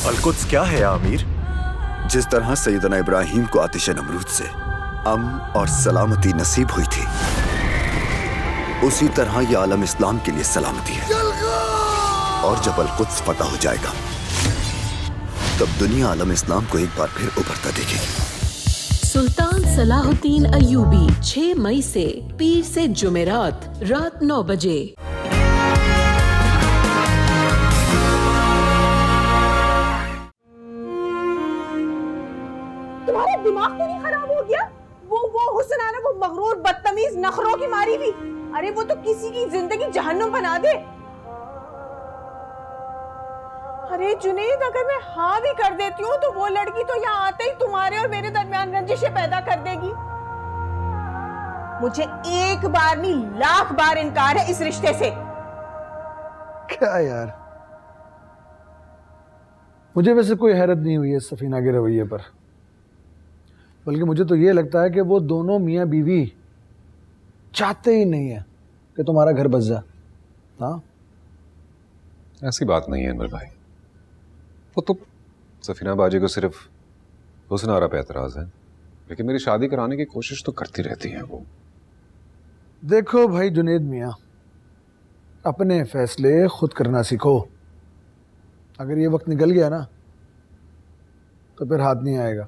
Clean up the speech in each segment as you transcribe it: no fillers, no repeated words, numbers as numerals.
Al-Quds क्या है या अमीर? जिस तरह सैयदना इब्राहिम को आतिश नमरूद से अमन और सलामती नसीब हुई थी, उसी तरह यह आलम इस्लाम के लिए सलामती है। और जब अलकुद्स फतह हो जाएगा, तब दुनिया आलम इस्लाम को एक बार फिर उभरता देखेगी। सुल्तान सलाहुद्दीन अय्यूबी 6 मई से पीर से जुमेरात रात 9 बजे। तुम्हारा दिमाग तो नहीं खराब हो गया? वो हुस्न है ना, वो मगरूर बदतमीज नखरों की मारी भी, अरे वो तो किसी की जिंदगी जहन्नुम बना दे। अरे जुनैद, अगर मैं हाँ भी कर देती हूँ तो वो लड़की तो यहाँ आते ही तुम्हारे और मेरे दरमियान रंजिशें पैदा कर देगी। मुझे एक बार नहीं 1,00,000 बार इनकार है इस रिश्ते से। क्या यार, मुझे वैसे कोई हैरत नहीं हुई है सफीना के रवैये पर, बल्कि मुझे तो ये लगता है कि वो दोनों मियाँ बीवी चाहते ही नहीं है कि तुम्हारा घर बस जाए। हाँ, ऐसी बात नहीं है अनवर भाई। वो तो सफीना बाजी को सिर्फ हुस्न आरा पे एतराज है, लेकिन मेरी शादी कराने की कोशिश तो करती रहती है वो। देखो भाई जुनैद मियाँ, अपने फैसले खुद करना सीखो। अगर ये वक्त निकल गया ना तो फिर हाथ नहीं आएगा।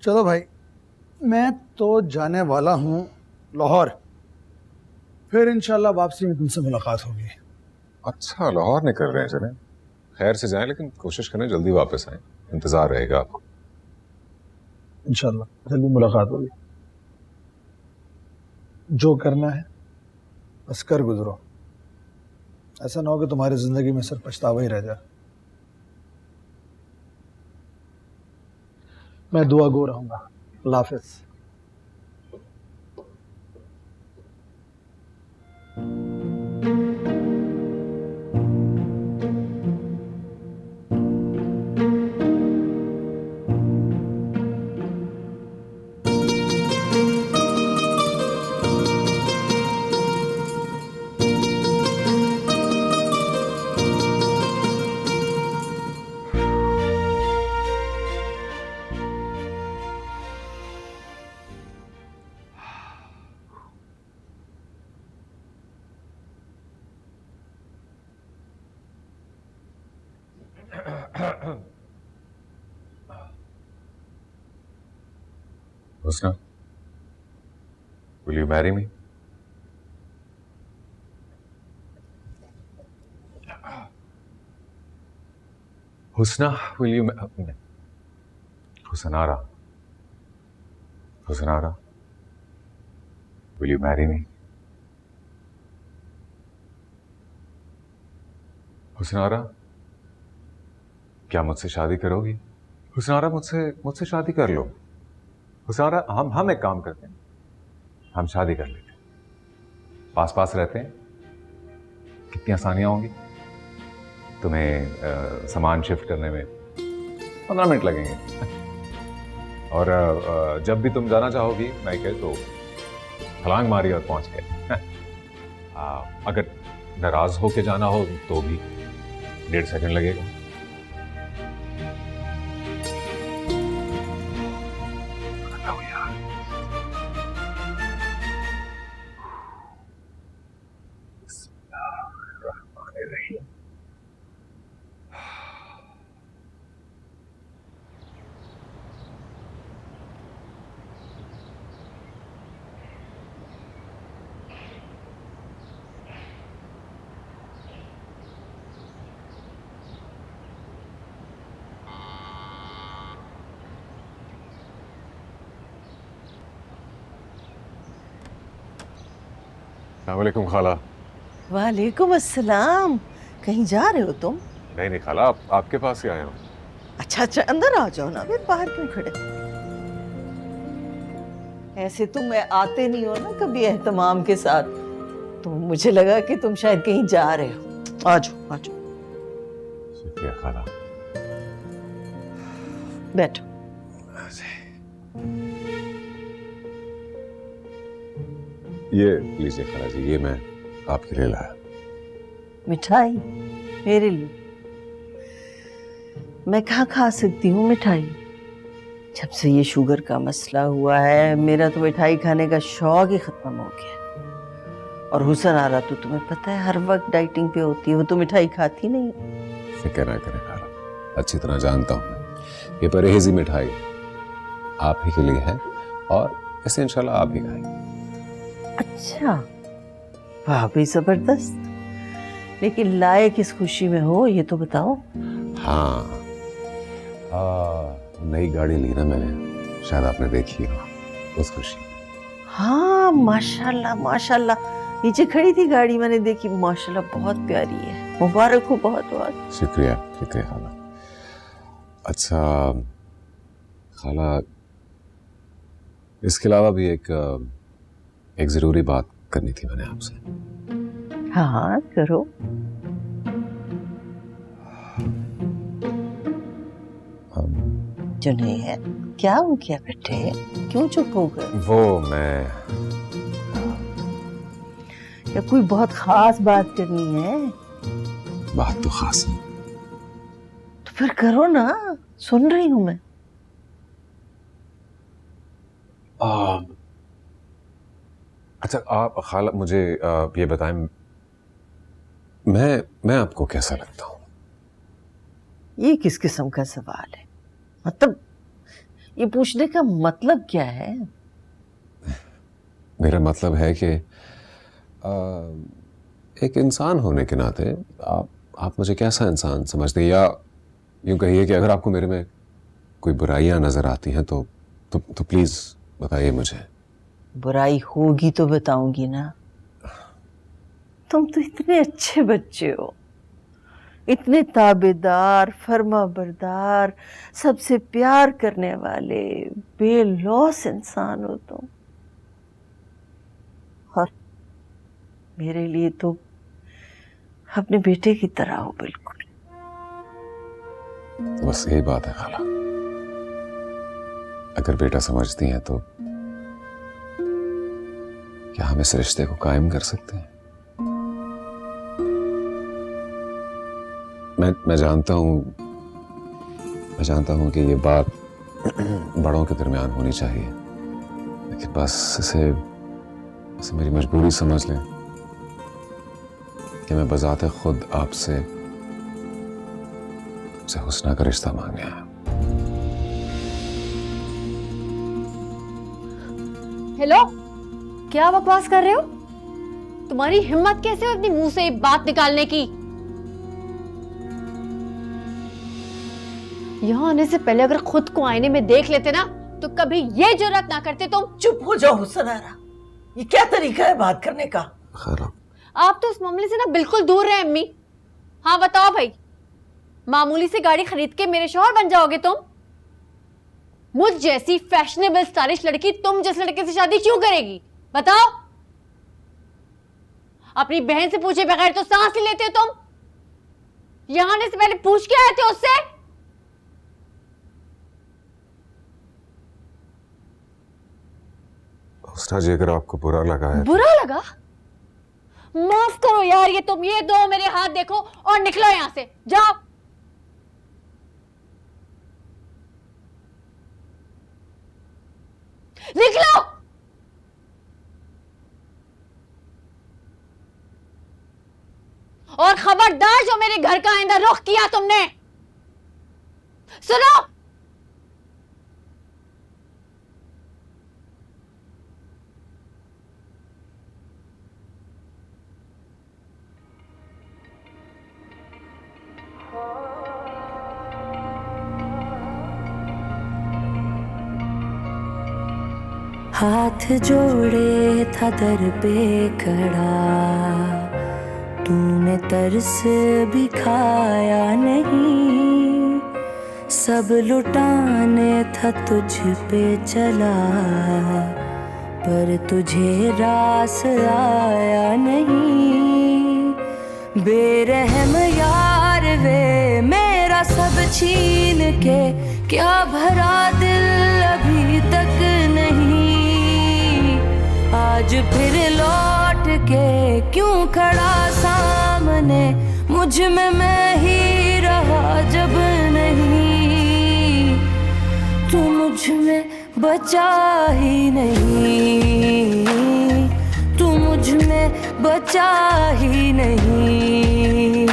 चलो भाई, मैं तो जाने वाला हूँ लाहौर, फिर इंशाल्लाह वापसी में तुमसे मुलाकात होगी। अच्छा, लाहौर निकल रहे हैं? चलें, खैर से जाएं, लेकिन कोशिश करें जल्दी वापस आएं। इंतजार रहेगा आपको। इंशाल्लाह जल्दी मुलाकात होगी। जो करना है बस कर गुजरो, ऐसा ना हो कि तुम्हारी जिंदगी में सिर्फ पछतावा ही रह जाए। मैं दुआ गो रहूंगा। अल्लाह हाफिज। हुस्ना, will you marry me? Husna, will you हुसनारा, हुसनारा, will you marry me? हुसनारा, क्या मुझसे शादी करोगी? हुसनारा, मुझसे शादी कर लो। हुसनारा, हम एक काम करते हैं, हम शादी कर लेते हैं, पास पास रहते हैं, कितनी आसानियां होंगी। तुम्हें सामान शिफ्ट करने में 15 मिनट लगेंगे और जब भी तुम जाना चाहोगी मैके तो छलांग मारी और पहुंच गए। अगर नाराज होके जाना हो तो भी 1.5 सेकंड लगेगा। अस्सलामुअलैकुम खाला। वालेकुम अस्सलाम। कहीं जा रहे हो तुम? नहीं खाला, आपके पास ही आया हूँ। अच्छा अच्छा, अंदर आ जाओ ना, फिर बाहर क्यों खड़े? ऐसे तुम आते नहीं हो ना कभी एहतमाम के साथ, तो मुझे लगा कि तुम शायद कहीं जा रहे हो। आ जाओ आ जाओ। शुक्रिया खाला। बैठो। ये लीजिए खाला जी, ये मैं आपके लिए लाया। मिठाई मेरे लिए? मैं कहाँ खा सकती हूँ मिठाई। जब से ये शुगर का मसला हुआ है मेरा तो मिठाई खाने का शौक ही खत्म हो गया। और हुसन आ रहा तो तुम्हें पता है हर वक्त डाइटिंग पे होती है, वो तो मिठाई खाती नहीं। फिक्र ना करें खाला, अच्छी तरह जानता हूँ मैं ये परहेजी मिठाई आप ही के लिए है और इसे इंशाल्लाह आप ही खाएंगे। अच्छा, वाह भी जबरदस्त। लेकिन लाए किस खुशी में हो ये तो बताओ। हाँ, नई गाड़ी ली ना मैंने, शायद आपने देखी हो उस खुशी। हाँ माशाल्लाह माशाल्लाह, नीचे खड़ी थी गाड़ी मैंने देखी, माशाल्लाह बहुत प्यारी है, मुबारक हो बहुत बहुत। शुक्रिया शुक्रिया खाला। अच्छा खाला, इसके अलावा भी एक जरूरी बात करनी थी मैंने आपसे। हाँ करो। जुनैद क्या हो गया बेटे, क्यों चुप हो गए? वो मैं या कोई बहुत खास बात करनी है? बात तो खास है। तो फिर करो ना, सुन रही हूं मैं। अच्छा आप खाला मुझे ये बताएं, मैं आपको कैसा लगता हूँ? ये किस किस्म का सवाल है? मतलब ये पूछने का मतलब क्या है? मेरा मतलब है कि एक इंसान होने के नाते आप मुझे कैसा इंसान समझते हैं, या यूं कहिए कि अगर आपको मेरे में कोई बुराइयां नजर आती हैं तो प्लीज बताइए मुझे। बुराई होगी तो बताऊंगी ना। तुम तो इतने अच्छे बच्चे हो, इतने ताबेदार, फर्मा बरदार, सबसे प्यार करने वाले, बेलौस इंसान हो तुम। और मेरे लिए तो अपने बेटे की तरह हो बिल्कुल। तो बस यही बात है खाला, अगर बेटा समझती हैं तो क्या हम इस रिश्ते को कायम कर सकते हैं? मैं जानता हूं कि ये बात बड़ों के दरमियान होनी चाहिए, लेकिन बस इसे मेरी मजबूरी समझ लें कि मैं बजाते खुद आपसे हुस्ना का रिश्ता मांगने आया। हेलो, क्या बकवास कर रहे हो? तुम्हारी हिम्मत कैसे हो अपने मुंह से ये बात निकालने की? यहाँ आने से पहले अगर खुद को आईने में देख लेते ना तो कभी ये जुर्रत ना करते तुम। चुप हो जाओ हुसन आरा, ये क्या तरीका है बात करने का? आप तो इस मामले से ना बिल्कुल दूर रहे अम्मी। हाँ बताओ भाई, मामूली सी गाड़ी खरीद के मेरे शौहर बन जाओगे तुम? मुझ जैसी फैशनेबल स्टाइलिश लड़की तुम जिस लड़के से शादी क्यों करेगी बताओ? अपनी बहन से पूछे बगैर तो सांस नहीं लेते तुम। यहां आने से पहले पूछ के आए थे उससे? हुस्ना जी, अगर आपको बुरा लगा है। बुरा लगा? माफ करो यार, ये तुम ये दो मेरे हाथ देखो और निकलो यहां से, जाओ। निकलो। और खबरदार जो मेरे घर का आइंदा रुख किया तुमने, सुनो। हाथ जोड़े था दर पे खड़ा, तूने तरस भी खाया नहीं। सब लुटाने था तुझ पे चला, पर तुझे रास आया नहीं। बेरहम यार वे मेरा सब छीन के, क्या भरा दिल अभी तक नहीं। आज फिर लौट के क्यों खड़ा सामने, मुझ में मैं ही रहा जब नहीं। बचा ही नहीं, तू मुझ में बचा ही नहीं,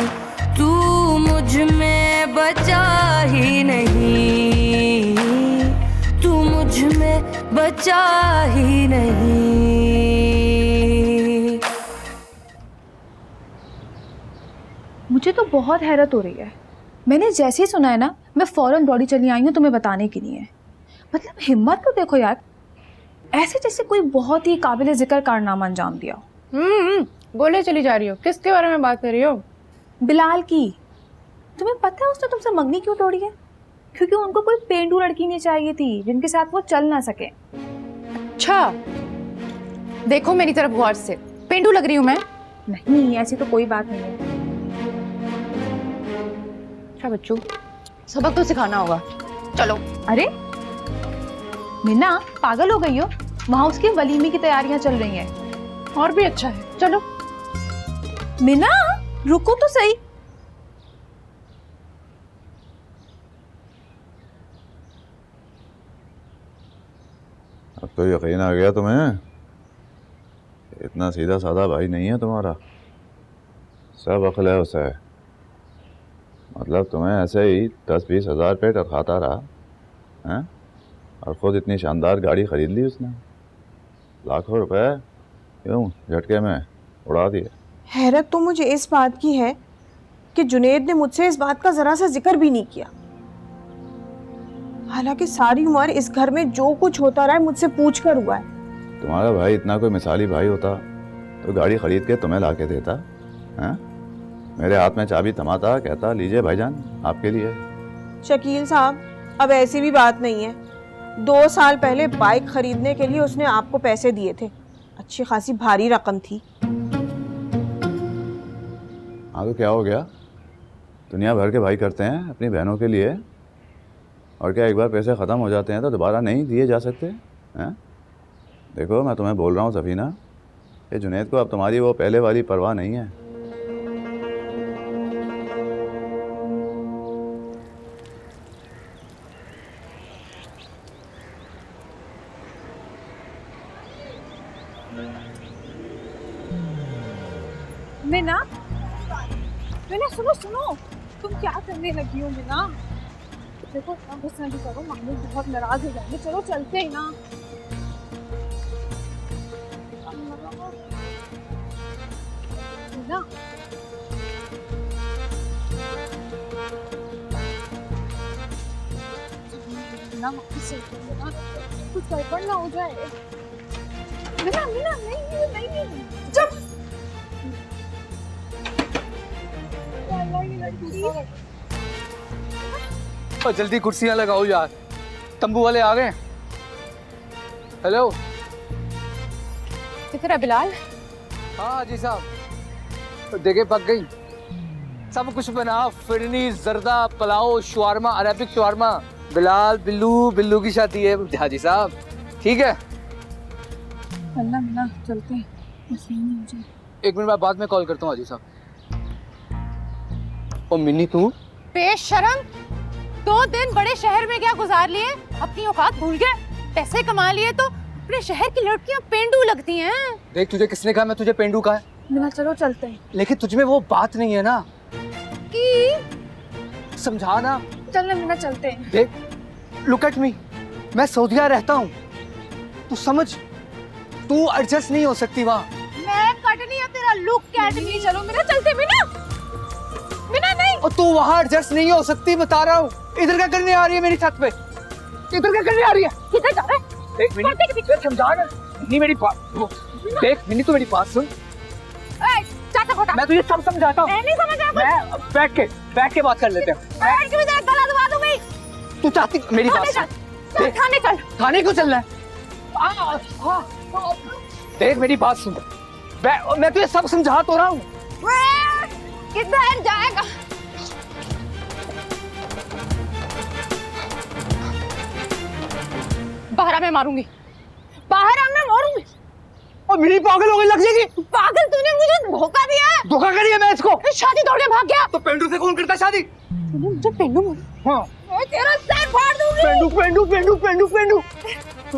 तू मुझ में बचा ही नहीं, तू मुझ में बचा ही नहीं। मुझे तो बहुत हैरत हो रही है। मैंने जैसे ही सुना है ना, मैं फौरन दौड़ी चली आई हूँ तुम्हें बताने के लिए। मतलब हिम्मत तो देखो यार, ऐसे जैसे कोई बहुत ही काबिल जिक्र कारनामा अंजाम दिया हो। बोले चली जा रही हो, किसके बारे में बात कर रही हो? बिलाल की। तुम्हें पता है उसने तुमसे मंगनी क्यों तोड़ी है? क्योंकि उनको कोई पेंडू लड़की नहीं चाहिए थी जिनके साथ वो चल ना सके। अच्छा, देखो मेरी तरफ गौर से, पेंडू लग रही हूँ मैं? नहीं, ऐसी तो कोई बात नहीं है। अच्छा बच्चों, सबक तो सिखाना होगा, चलो। अरे मीना, पागल हो गई हो? वहाँ उसकी वलीमे की तैयारियां चल रही हैं। और भी अच्छा है, चलो। मीना रुको तो सही। अब तो यकीन आ गया तुम्हें, इतना सीधा साधा भाई नहीं है तुम्हारा, सब अक्ल है उसे। मतलब तुम्हें ऐसे ही 10-20 हज़ार पे खाता रहा हैं, और खुद इतनी शानदार गाड़ी खरीद ली उसने, लाखों रुपए क्यों झटके में उड़ा दिए। हैरत तो मुझे इस बात की है कि जुनेद ने मुझसे इस बात का जरा सा जिक्र भी नहीं किया। हालांकि सारी उम्र इस घर में जो कुछ होता रहा है मुझसे पूछ कर हुआ है। तुम्हारा भाई इतना कोई मिसाली भाई होता तो गाड़ी खरीद के तुम्हें ला के देता हैं? मेरे हाथ में चाबी थमाता, कहता लीजिए भाईजान आपके लिए। शकील साहब, अब ऐसी भी बात नहीं है। 2 साल पहले बाइक खरीदने के लिए उसने आपको पैसे दिए थे, अच्छी खासी भारी रकम थी। हाँ तो क्या हो गया, दुनिया भर के भाई करते हैं अपनी बहनों के लिए, और क्या एक बार पैसे ख़त्म हो जाते हैं तो दोबारा नहीं दिए जा सकते हैं? देखो मैं तुम्हें बोल रहा हूँ सफीना, ये जुनैद को अब तुम्हारी वो पहले वाली परवाह नहीं है। मीना, मीना सुनो सुनो, तुम क्या करने लगी हो मीना? देखो इतना गुस्सा नहीं करो, मामू बहुत नाराज हो जाएंगे। चलो चलते हैं ना। मीना, मीना माफी से मीना, कुछ गड़बड़ ना हो जाए। मीना मीना नहीं नहीं नहीं, जब और जल्दी कुर्सियां लगाओ यार, तंबू वाले आ गए। हेलो, किधर है बिलाल? हाँ जी साहब, देखे पक गई, सब कुछ बना, फिरनी, जर्दा, pulao, shawarma, Arabic shawarma. Bilal Billu, Billu की शादी है हाजी साहब, ठीक है? अल्लाह मीना, चलते हैं, मसला नहीं हो जाए। 1 मिनट मैं बाद में कॉल करता हूँ हाजी साहब। ओ मिन्नी तू बेशरम, 2 दिन बड़े शहर में क्या गुजार लिए, अपनी औकात भूल गए। पैसे कमा लिए तो अपने शहर की लड़कियां पेंडू लगती हैं। देख, तुझे किसने कहा मैं तुझे पेंडू कहा है? मीना चलो चलते हैं। लेकिन तुझमें वो बात नहीं है ना कि समझा ना। चलना मीना, चलते हैं। देख, लुक एट मी, मैं सऊदीया रहता हूँ, तू समझ, तू एडजस्ट नहीं हो सकती वहाँ। मैं कट नहीं है तेरा लुक कैट नहीं। चलो मीना, चलते मीना। मीना नहीं, और तू वहाँ एडजस्ट नहीं हो सकती, बता रहा हूँ। इधर क्या करने आ रही है मेरी छत पे? इधर क्या करने आ रही है? किधर जा रहा है? देख मिनी, समझा ना। नहीं मेरी बात देख मिनी, तू मेरी बात सुन। चाचा खोटा, मैं तुझे सब समझाता हूँ। नहीं समझ रहा। मैं बैठ के बात कर लेते हैं। बैठ के भी तेरा गला दबा दूंगी। तू चाहती मेरी बात सुन। थाने चल। थाने क्यों चल रहा है? देख मेरी बात सुन, मैं तुझे सब समझा तो रहा हूँ। किधर जाएगा? बाहर मैं मारूंगी, बाहर मैं मारूंगी। और मेरी पागल हो गई लग जाएगी। पागल, तूने मुझे धोखा दिया है। धोखा करी है मैं इसको। शादी तोड़ के भाग गया। तो पेंडू से कौन करता शादी? तूने मुझे पेंडू बोला। हाँ, मैं तेरा सर फाड़ दूंगी। पेंडू पेंडू पेंडू पेंडू पेंडू हाँ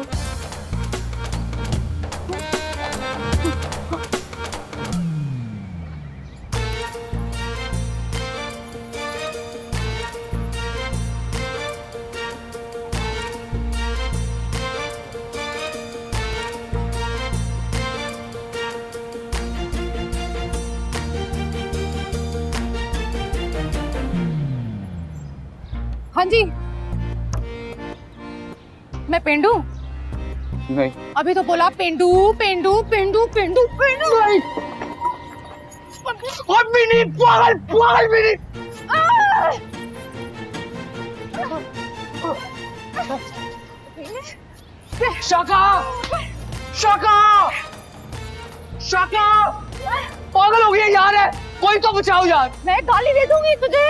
जी, मैं पेंडू। नहीं, अभी तो बोला पेंडू पेंडू पेंडू पेंडू पेंडू। अभी नहीं, पागल पागल भी नहीं। शाका शाका शाका, पागल हो गया यार है, कोई तो बचाओ यार। मैं गाली दे दूंगी तुझे।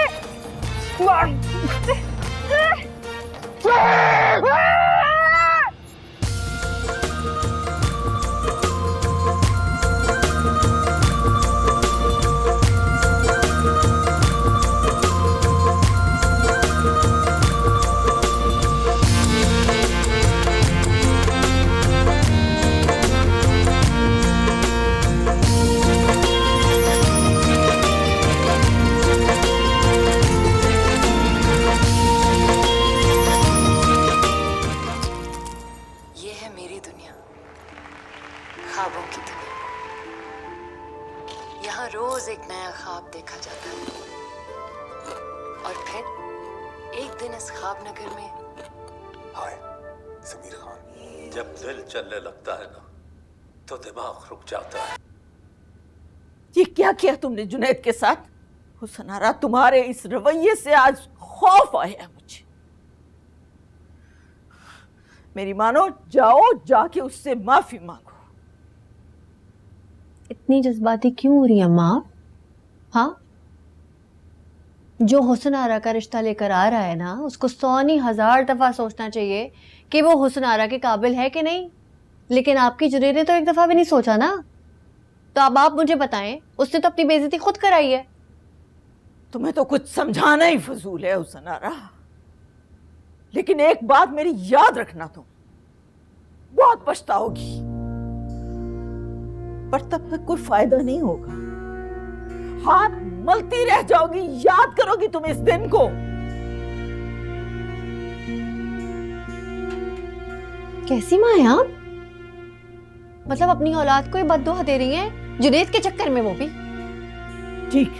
ख्वाबों की दुनिया, यहाँ रोज एक नया ख्वाब देखा जाता है और फिर एक दिन इस ख्वाब नगर में हाय समीर खान, जब दिल चलने लगता है ना तो दिमाग रुक जाता है। ये क्या किया तुमने जुनैद के साथ? हुसनारा, तुम्हारे इस रवैये से आज खौफ आया मुझे। मेरी मानो, जाओ जाके उससे माफी मांगो। इतनी जज्बाती क्यों हो रही है अम्मा? हाँ, जो हुस्न आरा का रिश्ता लेकर आ रहा है ना, उसको 100 नहीं 1000 दफा सोचना चाहिए कि वो हुस्न आरा के काबिल है कि नहीं। लेकिन आपकी जुनैद ने तो एक दफा भी नहीं सोचा ना। तो अब आप मुझे बताएं, उसने तो अपनी बेइज्जती खुद कराई है। तुम्हें तो कुछ समझाना ही फजूल है हुसनारा। लेकिन एक बात मेरी याद रखना, तुम बहुत पछताओगी, पर तब तक कोई फायदा नहीं होगा। हाथ मलती रह जाओगी, याद करोगी तुम इस दिन को। कैसी माँ है आप? मतलब अपनी औलाद को ही बद्दुआ दे रही हैं, जुनैद के चक्कर में, वो भी। ठीक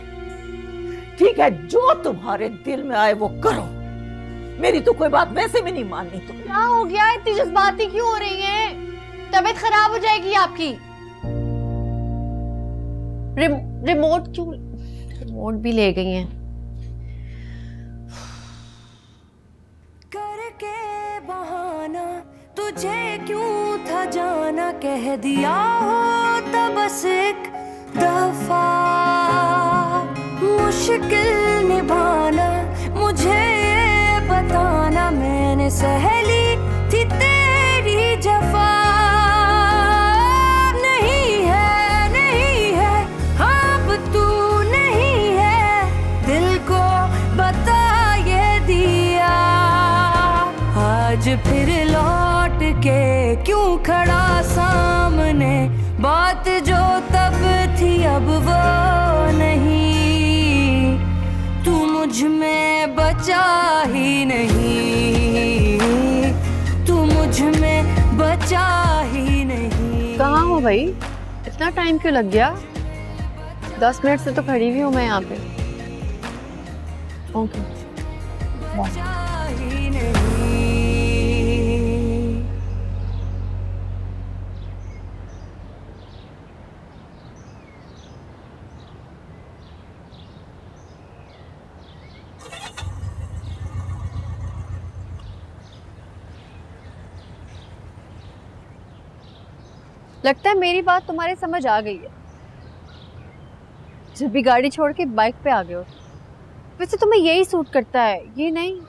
है, जो तुम्हारे दिल में आए वो करो। मेरी तो कोई बात वैसे भी नहीं माननी। तुम क्या हो गया? इतनी जज्बाती क्यों हो रही हैं? तबीयत खराब हो जाएगी आपकी। रिमोट भी ले गई हैं। करके बहाना तुझे क्यों था जाना, कह दिया होता बस एक दफा। मुश्किल निभाना मुझे ये बताना, मैंने सहेली थी तेरी जफा। नहीं है अब तू नहीं है, दिल को बता ये दिया। आज फिर लौट के क्यों खड़ा सामने, बात जो तब थी अब वो नहीं। तू मुझ में बचा ही नहीं, तू मुझ में बचा ही नहीं। कहाँ हो भाई? इतना टाइम क्यों लग गया? 10 मिनट से तो खड़ी हुई हूँ मैं यहाँ पे। ओके। बचा ही नहीं। लगता है मेरी बात तुम्हारे समझ आ गई है, जब भी गाड़ी छोड़ के बाइक पे आ गए हो। वैसे तुम्हें यही सूट करता है, ये नहीं।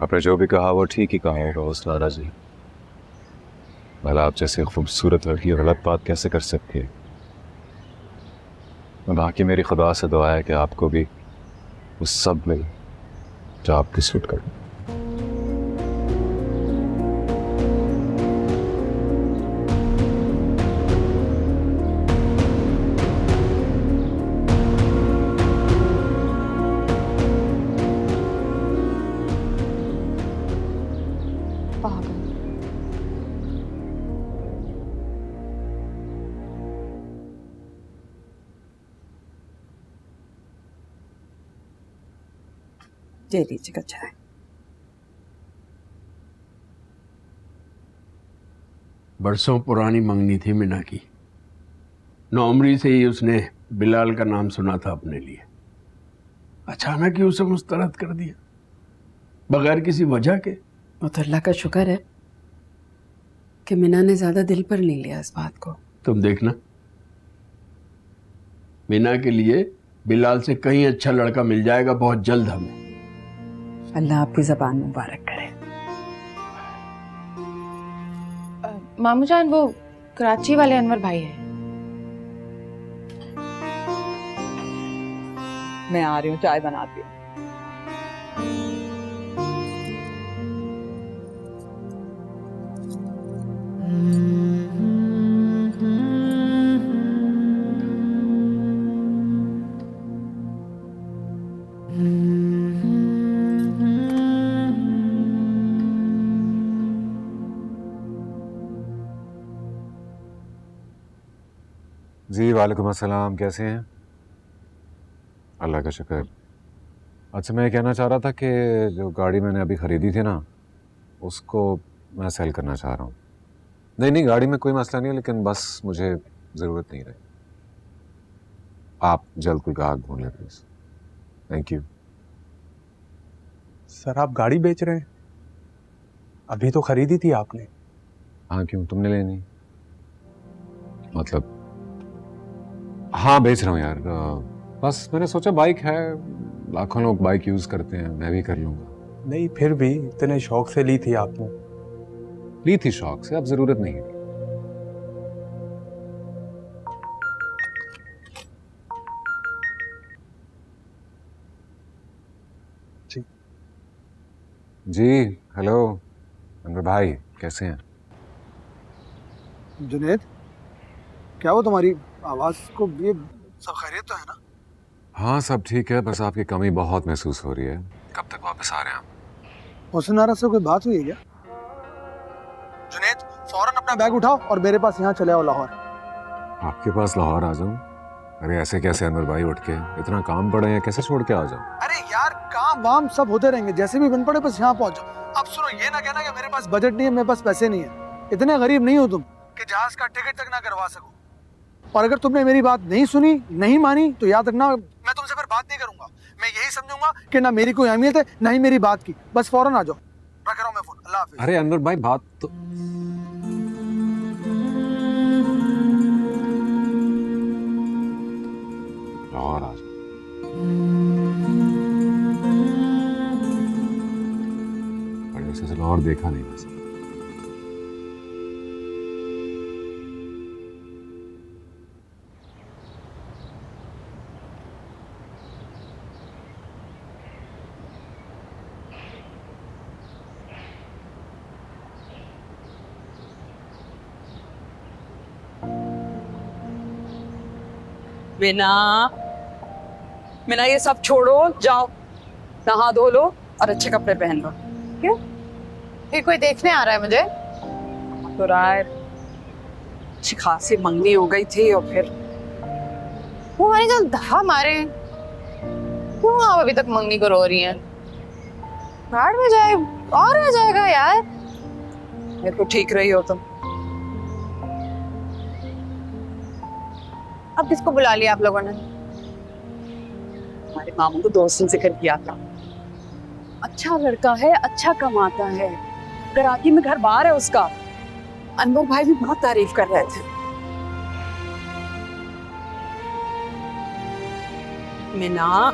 आपने जो भी कहा वो ठीक ही कहा होगा उस्तादा जी। भला आप जैसे खूबसूरत लड़की गलत बात कैसे कर सकती है? बाकी मेरी खुदा से दुआ है कि आपको भी उस सब में जो आपकी सूट कर। दे लीजिएगा चाय। बरसों पुरानी मंगनी थी मीना की। नौमरी से ही उसने बिलाल का नाम सुना था अपने लिए। अचानक ही उसे मुस्तरद कर दिया बगैर किसी वजह के। वो तो अल्लाह का शुक्र है कि मीना ने ज्यादा दिल पर नहीं लिया इस बात को। तुम देखना, मीना के लिए बिलाल से कहीं अच्छा लड़का मिल जाएगा बहुत जल्द हमें। अल्लाह आपकी ज़बान मुबारक करे। मामू जान, वो कराची वाले अनवर भाई है। मैं आ रही हूँ, चाय बनाती हूँ। जी वालेकुम अस्सलाम, कैसे हैं? अल्लाह का शुक्र। अच्छा, मैं कहना चाह रहा था कि जो गाड़ी मैंने अभी ख़रीदी थी ना, उसको मैं सेल करना चाह रहा हूँ। नहीं, गाड़ी में कोई मसला नहीं है, लेकिन बस मुझे ज़रूरत नहीं रही। आप जल्द कोई ग्राहक ढूंढ लें प्लीज़। Thank you. सर आप गाड़ी बेच रहे हैं? अभी तो खरीदी थी आपने। हाँ, क्यों, तुमने लेनी? मतलब हाँ, बेच रहा हूँ यार। बस मैंने सोचा बाइक है, लाखों लोग बाइक यूज़ करते हैं, मैं भी कर लूँगा। नहीं, फिर भी इतने शौक से ली थी आपने। ली थी शौक से, अब ज़रूरत नहीं है। जी हेलो अनवर भाई, कैसे हैं? जुनेद, क्या वो तुम्हारी आवाज़ को ये सब खैरियत तो है ना? हाँ, सब ठीक है, बस आपकी कमी बहुत महसूस हो रही है। कब तक वापस आ रहे हैं आप? हुसन आरा से कोई बात हुई है क्या? जुनेद, फौरन अपना बैग उठाओ और मेरे पास यहाँ चले आओ लाहौर। आपके पास लाहौर आ जाऊँ? अरे ऐसे कैसे अनवर भाई, उठ के इतना काम पड़े हैं, कैसे छोड़ के आ जाऊँ? अरे यार, काम वाम सब होते रहेंगे, जैसे भी बन पड़े बस यहाँ पहुँचो। अब सुनो, ये ना कहना कि मेरे पास बजट नहीं है, मेरे पास पैसे नहीं है। इतने गरीब नहीं हो तुम कि जहाज का टिकट तक ना करवा सको। और अगर तुमने मेरी बात नहीं सुनी, नहीं मानी, तो याद रखना मैं तुमसे फिर बात नहीं करूंगा। मैं यही समझूंगा कि ना मेरी कोई अहमियत है, ना ही मेरी बात की। बस फौरन आ जाओ। रख रहा हूं मैं फोन। अल्लाह हाफिज। अरे अनवर भाई, बात तो लाहौर आ जाओ। वैसे लाहौर देखा नहीं वैसे। मीना, ये सब छोड़ो, जाओ नहा धो लो और अच्छे कपड़े पहन लो। क्यों? फिर कोई देखने आ रहा है मुझे? तो राय अच्छी खासी मंगनी हो गई थी और फिर वो हमारे जो दफा मारे, क्यों आप अभी तक मंगनी को रो रही हैं? भाड़ में जाए और आ जाएगा यार। मेरे को ठीक रही हो तुम। अब किसको बुला लिया आप लोगों ने? हमारे मामू को दोस्त ने जिक्र किया था, अच्छा लड़का है, अच्छा कमाता है, कराची में घर बार है उसका। अनवर भाई भी बहुत तारीफ कर रहे थे। मीना,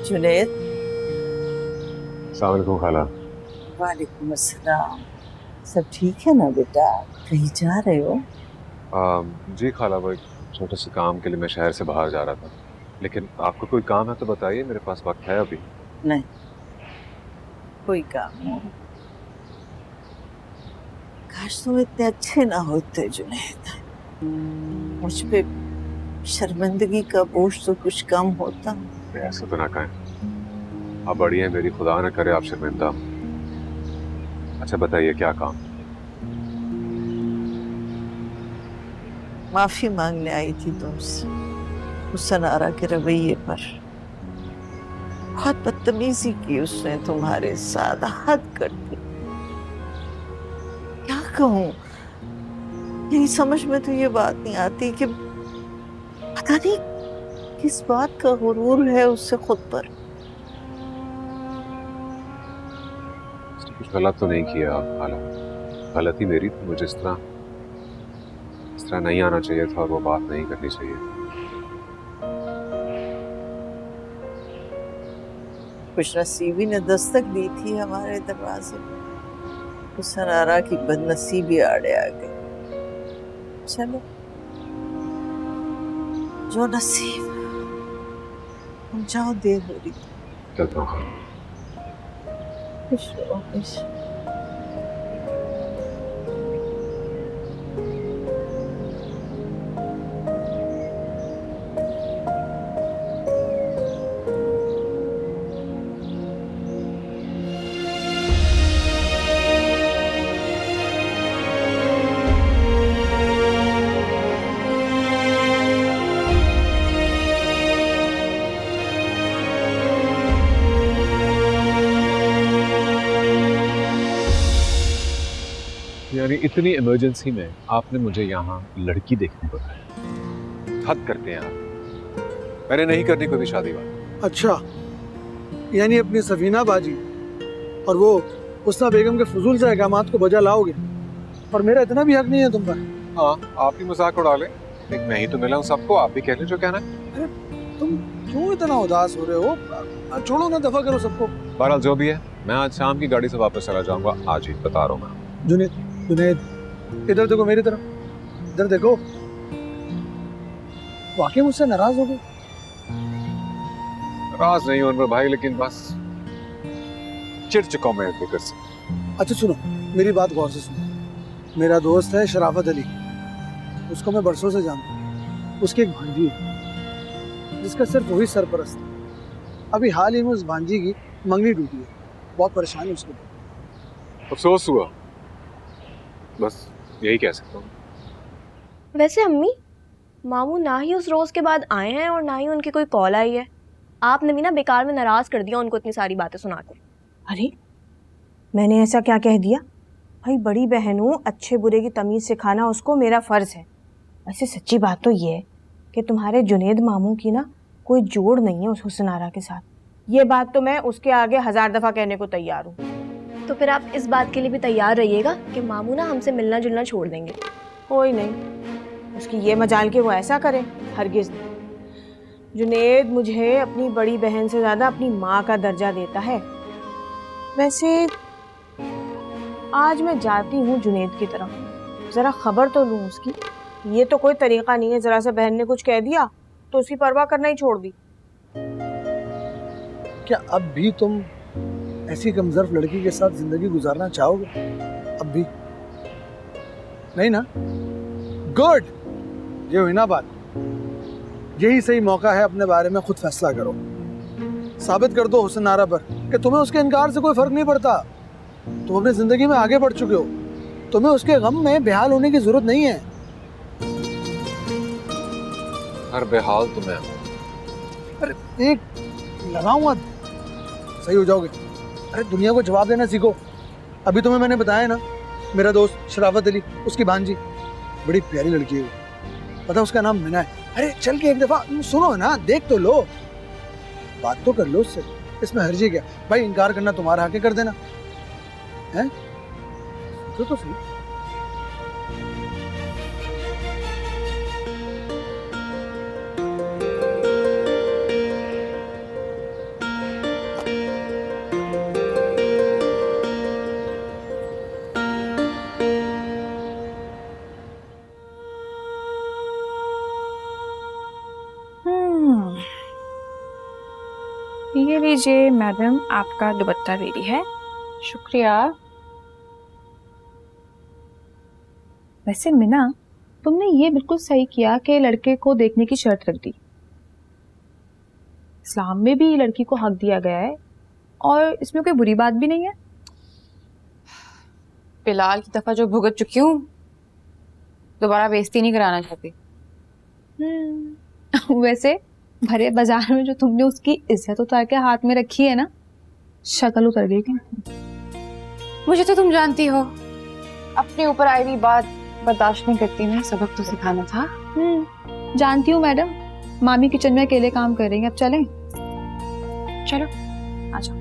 जुनैद। अस्सलाम वालेकुम खाला। वालेकुम अस्सलाम। सब ठीक है ना बेटा? कहीं जा रहे हो? जी खाला, वो एक छोटे से काम के लिए मैं शहर से बाहर जा रहा था, लेकिन आपको कोई काम है तो बताइए, मेरे पास वक्त है अभी। नहीं, कोई काम नहीं। काश तुम इतने अच्छे ना होते जुनैद, मुझ पे शर्मिंदगी का बोझ तो कुछ कम होता। ऐसा तो ना कहें, आप बड़ी हैं मेरी, खुदा न करे आप शर्मिंदा हो। अच्छा बताइए क्या काम? माफी मांगने आई थी तुमसे हुसन आरा के रवैये पर। बहुत बदतमीजी की उसने तुम्हारे साथ, हद कर दी। क्या कहूँ, मेरी समझ में तो ये बात नहीं आती कि पता नहीं किस बात का गुरूर है उससे खुद पर। कुछ गलत तो नहीं किया आप खाला, गलती मेरी थी, मुझे इस तरह नहीं आना चाहिए था और वो बात नहीं करनी चाहिए। खुशनसीबी ने दस्तक दी थी हमारे दरवाजे पे, हुसन आरा की बदनसीबी आड़े आ गई। चलो जो नसीब, हम जाओ, देर हो रही। चलता हूँ। खुश रहो, खुश। यानी इतनी इमरजेंसी में आपने मुझे यहाँ लड़की देखने को लाया? हद करते हैं आप। मैंने नहीं करनी कोई भी शादी वाली। अच्छा, यानी अपनी सफीना बाजी और वो हुस्ना बेगम के फजूल से अहकामात को बजा लाओगे और मेरा इतना भी हक नहीं है तुम पर? हाँ, आप ही मजाक उड़ा लें, लेकिन मैं ही तो मिला हूँ सबको, आप भी कह लें जो कहना है। अरे तुम क्यों इतना उदास हो रहे हो? छोड़ो ना, दफा करो सबको। बहरहाल जो भी है, मैं आज शाम की गाड़ी से वापस चला जाऊंगा, आज ही बता रहा हूँ मैं। जुनैद, जुनैद, इधर देखो, मेरी तरफ इधर देखो। वाकई मुझसे नाराज हो गए? नाराज नहीं हूं अनवर भाई, लेकिन बस चिढ़ चुका हूं मैं फिक्र से। अच्छा सुनो, मेरी बात गौर से सुनो। मेरा दोस्त है शराफत अली, उसको मैं बरसों से जानता हूँ। उसकी एक भांजी है जिसका सिर्फ वही सरपरस्त है। अभी हाल ही में उस भांजी की मंगनी टूटी है, बहुत परेशान है उसको। अफसोस हुआ, बस यही कह सकता हूँ। वैसे अम्मी, मामू ना ही उस रोज के बाद आए हैं और ना ही उनकी कोई कॉल आई है। आपने भी ना बेकार में नाराज कर दिया उनको इतनी सारी बातें सुनाकर। अरे मैंने ऐसा क्या कह दिया? भाई बड़ी बहन हूँ, अच्छे बुरे की तमीज़ सिखाना उसको मेरा फ़र्ज़ है। वैसे सच्ची बात तो ये है कि तुम्हारे जुनैद मामू की ना कोई जोड़ नहीं है उस हुस्न आरा के साथ। ये बात तो मैं उसके आगे 1000 दफ़ा कहने को तैयार हूँ। तो फिर आप इस बात के लिए भी तैयार रहिएगा कि मामू ना हमसे मिलना जुलना छोड़ देंगे। कोई नहीं, उसकी ये मजाल कि वो ऐसा करे, हरगिज़ नहीं। जुनैद मुझे अपनी बड़ी बहन से ज़्यादा अपनी माँ का दर्जा देता है। वैसे आज मैं जाती हूँ जुनैद की तरफ, ज़रा खबर तो लूँ उसकी। ये तो कोई तरीक़ा नहीं है, ज़रा सा बहन ने कुछ कह दिया तो उसकी परवाह करना ही छोड़ दी। क्या अब भी तुम ऐसी कमजोर लड़की के साथ जिंदगी गुजारना चाहोगे? अब भी नहीं ना? गुड, ये हुई ना बात। यही सही मौका है, अपने बारे में खुद फैसला करो। साबित कर दो हुस्न आरा पर कि तुम्हें उसके इनकार से कोई फर्क नहीं पड़ता। तुम अपनी जिंदगी में आगे बढ़ चुके हो, तुम्हें उसके गम में बेहाल होने की जरूरत नहीं है। हर बेहाल तो मैं। अरे एक लगाऊंगा, सही हो जाओगे। अरे दुनिया को जवाब देना सीखो। अभी तुम्हें मैंने बताया ना, मेरा दोस्त शराफत अली, उसकी भांजी बड़ी प्यारी लड़की है, पता उसका नाम मीना है। अरे चल के एक दफा सुनो ना, देख तो लो, बात तो कर लो उससे, इसमें हर्जी क्या भाई? इनकार करना तुम्हारा हक है, कर देना है। तो सही। ये लीजिए मैडम, आपका दुपट्टा रेडी है। शुक्रिया। वैसे मीना, तुमने ये बिल्कुल सही किया कि लड़के को देखने की शर्त रख दी। इस्लाम में भी लड़की को हक दिया गया है और इसमें कोई बुरी बात भी नहीं है। बिलाल की दफा जो भुगत चुकी हूँ, दोबारा बेइज्जती नहीं कराना चाहती। वैसे भरे बाजार में जो तुमने उसकी इज्जत उतार के हाथ में रखी है ना, शक्ल उतर गई क्या? मुझे तो तुम जानती हो, अपने ऊपर आई हुई बात बर्दाश्त नहीं करती मैं। सबक तो सिखाना था। जानती हूँ मैडम, मामी किचन में अकेले काम कर रही हैं। अब चलें? चलो आ जाओ।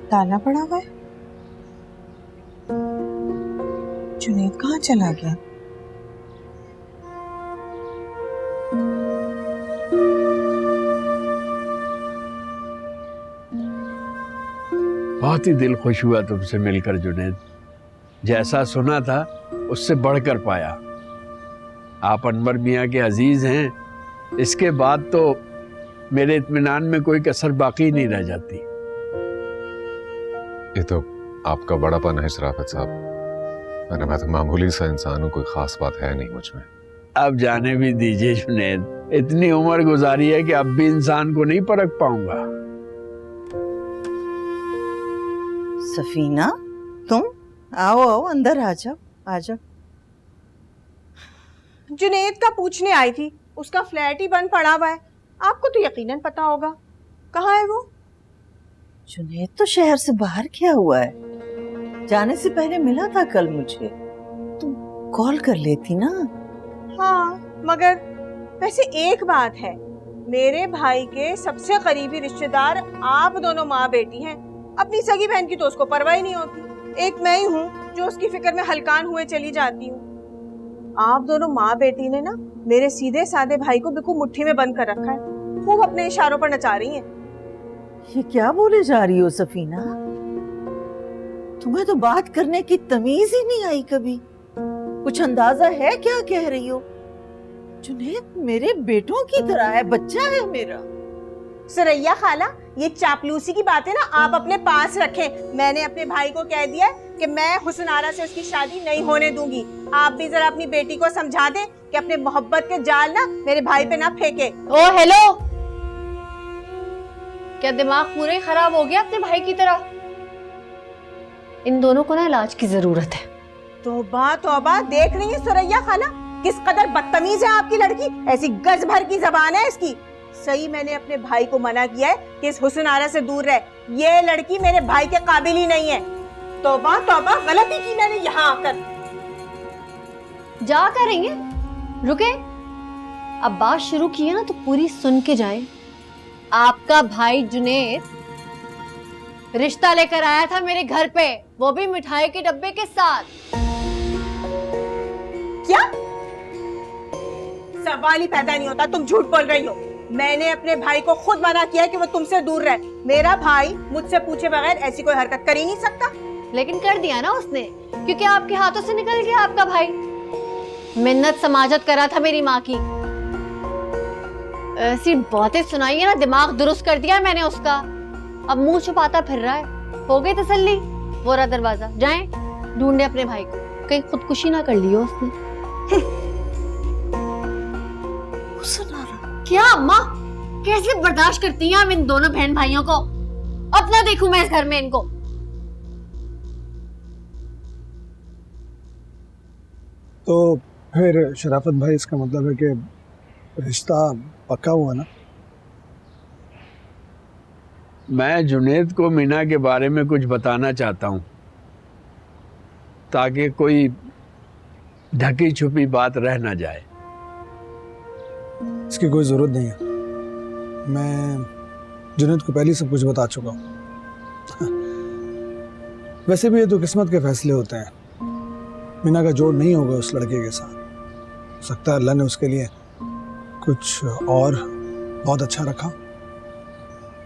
ताला पड़ा हुआ है। जुनैद कहाँ चला गया? बहुत ही दिल खुश हुआ तुमसे मिलकर जुनैद। जैसा सुना था उससे बढ़कर पाया। आप अनवर मियाँ के अजीज हैं, इसके बाद तो मेरे इत्मीनान में कोई कसर बाकी नहीं रह जाती। ये तो आपका बड़ापन है शराफत साहब, मैं तो मामूली सा इंसान हूँ, कोई खास बात है नहीं मुझ में। अब जाने भी दीजिए जुनैद, इतनी उम्र गुजारी है कि अब भी इंसान को नहीं परख पाऊंगा। सफीना, तुम आओ आओ अंदर आ जाओ, आ जाओ। जुनैद का पूछने आई थी, उसका फ्लैट ही बंद पड़ा हुआ है। आपको तो यकीनन पता होगा। कहाँ है वो? जुनैद तो शहर से बाहर क्या हुआ है? जाने से पहले मिला था कल मुझे, तुम कॉल कर लेती ना। हाँ, मगर वैसे एक बात है, मेरे भाई के सबसे करीबी रिश्तेदार आप दोनों माँ बेटी हैं। अपनी सगी बहन की तो उसको परवाह ही नहीं होती। एक मैं ही हूँ जो उसकी फिक्र में हलकान हुए चली जाती हूँ। आप दोनों माँ बेटी ने ना मेरे सीधे साधे भाई को बिल्कुल मुट्ठी में बंद कर रखा है। खूब अपने इशारों पर नचा रही हैं। ये क्या बोले जा रही हो सफीना? तुम्हें तो बात करने की तमीज ही नहीं आई कभी। कुछ अंदाजा है क्या कह रही हो? जुनैद मेरे बेटों की तरह है, बच्चा है मेरा। सरैया खाला, ये चापलूसी की बातें ना आप अपने पास रखें। मैंने अपने भाई को कह दिया कि मैं हुस्न आरा से उसकी शादी नहीं होने दूंगी। आप भी जरा अपनी बेटी को समझा दें कि अपने मोहब्बत के जाल ना मेरे भाई पे ना फेंके। ओ हेलो, क्या दिमाग पूरा ही खराब हो गया अपने भाई की तरह? इन दोनों को ना इलाज की जरूरत है। तौबा तौबा, देख रही है सुरैया खाला किस कदर बदतमीज है आपकी लड़की। ऐसी गज भर की जबान है इसकी। सही मैंने अपने भाई को मना किया है कि इस हुस्न आरा से दूर रहे। ये लड़की मेरे भाई के काबिल ही नहीं है। तौबा तौबा, गलती की मैंने यहाँ आकर। जा करेंगे, रुके। अब बात शुरू की है ना तो पूरी सुन के जाएं। आपका भाई जुनैद रिश्ता लेकर आया था मेरे घर पे, वो भी मिठाई के डब्बे के साथ। क्या? सवाल ही पैदा नहीं होता, तुम झूठ बोल रही हो। मैंने अपने भाई को खुद मना किया है कि वो तुमसे दूर रहे। मेरा भाई मुझसे पूछे बगैर ऐसी कोई हरकत कर ही नहीं सकता। लेकिन कर दिया ना उसने, क्योंकि आपके हाथों से निकल गया आपका भाई। मिन्नत समाजत करा था मेरी माँ की। ऐसी बातें सुनाई है ना, दिमाग दुरुस्त कर दिया मैंने उसका। अब मुंह छुपाता फिर रहा है। हो गई तसल्ली? वो रहा दरवाजा, जाएं ढूंढे अपने भाई को, कहीं खुदकुशी ना कर ली हो उसने। क्या अम्मा, कैसे बर्दाश्त करती हैं हम इन दोनों बहन भाइयों को? अपना देखूं मैं इस घर में इनको। तो फिर शराफत भाई, इसका मतलब है कि रिश्ता पक्का हुआ ना? मैं जुनैद को मीना के बारे में कुछ बताना चाहता हूँ, ताकि कोई ढकी छुपी बात रह ना जाए। इसकी कोई ज़रूरत नहीं है। मैं जुनैद को पहले ही सब कुछ बता चुका हूँ। वैसे भी ये तो किस्मत के फैसले होते हैं। मीना का जोड़ नहीं होगा उस लड़के के साथ। हो सकता है अल्लाह ने उसके लिए कुछ और बहुत अच्छा रखा।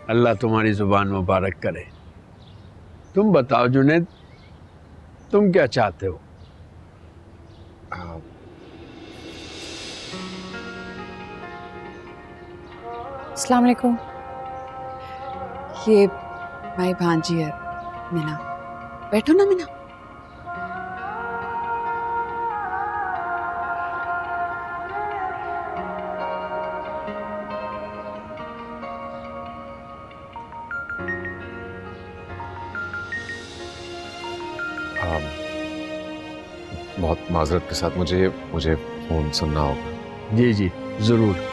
अल्लाह तुम्हारी जुबान मुबारक करे। तुम बताओ जुनैद, तुम क्या चाहते हो? अस्सलाम वालेकुम। ये माई भांजी है मीना। बैठो ना मीना। बहुत माजरत के साथ मुझे फ़ोन सुनना होगा। जी जी, ज़रूर।